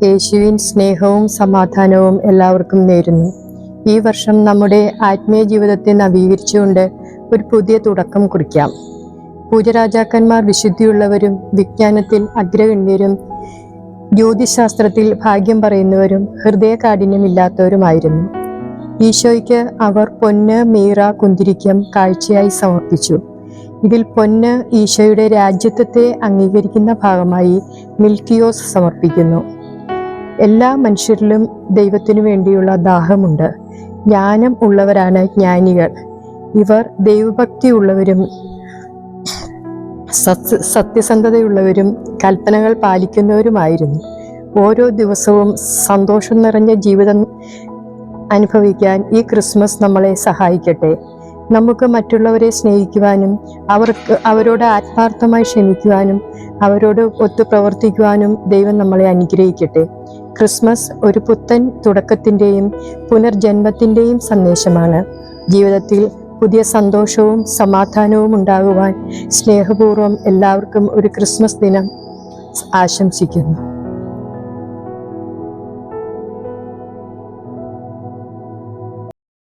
യേശുവിൻ സ്നേഹവും സമാധാനവും എല്ലാവർക്കും നേരുന്നു. ഈ വർഷം നമ്മുടെ ആത്മീയ ജീവിതത്തെ നവീകരിച്ചുകൊണ്ട് ഒരു പുതിയ തുടക്കം കുറിക്കാം. പൂജരാജാക്കന്മാർ വിശുദ്ധിയുള്ളവരും വിജ്ഞാനത്തിൽ അഗ്രഗണ്യരും ജ്യോതിശാസ്ത്രത്തിൽ ഭാഗ്യം പറയുന്നവരും ഹൃദയകാഠിന്യമില്ലാത്തവരുമായിരുന്നു. ഈശോയ്ക്ക് അവർ പൊന്ന്, മീറ, കുന്തിരിക്കം കാഴ്ചയായി സമർപ്പിച്ചു. ഇതിൽ പൊന്ന് ഈശോയുടെ രാജ്യത്വത്തെ അംഗീകരിക്കുന്ന ഭാഗമായി മിൽക്കിയോസ് സമർപ്പിക്കുന്നു. എല്ലാ മനുഷ്യരിലും ദൈവത്തിനു വേണ്ടിയുള്ള ദാഹമുണ്ട്. ജ്ഞാനം ഉള്ളവരാണ് ജ്ഞാനികൾ. ഇവർ ദൈവഭക്തിയുള്ളവരും സത്യസന്ധതയുള്ളവരും കൽപ്പനകൾ പാലിക്കുന്നവരുമായിരുന്നു. ഓരോ ദിവസവും സന്തോഷം നിറഞ്ഞ ജീവിതം അനുഭവിക്കാൻ ഈ ക്രിസ്മസ് നമ്മളെ സഹായിക്കട്ടെ. നമുക്ക് മറ്റുള്ളവരെ സ്നേഹിക്കുവാനും അവരോട് ആത്മാർത്ഥമായി ക്ഷമിക്കുവാനും അവരോട് ഒത്തു പ്രവർത്തിക്കുവാനും ദൈവം നമ്മളെ അനുഗ്രഹിക്കട്ടെ. ക്രിസ്മസ് ഒരു പുത്തൻ തുടക്കത്തിൻ്റെയും പുനർജന്മത്തിൻ്റെയും സന്ദേശമാണ്. ജീവിതത്തിൽ പുതിയ സന്തോഷവും സമാധാനവും ഉണ്ടാകുവാൻ സ്നേഹപൂർവ്വം എല്ലാവർക്കും ഒരു ക്രിസ്മസ് ദിനം ആശംസിക്കുന്നു.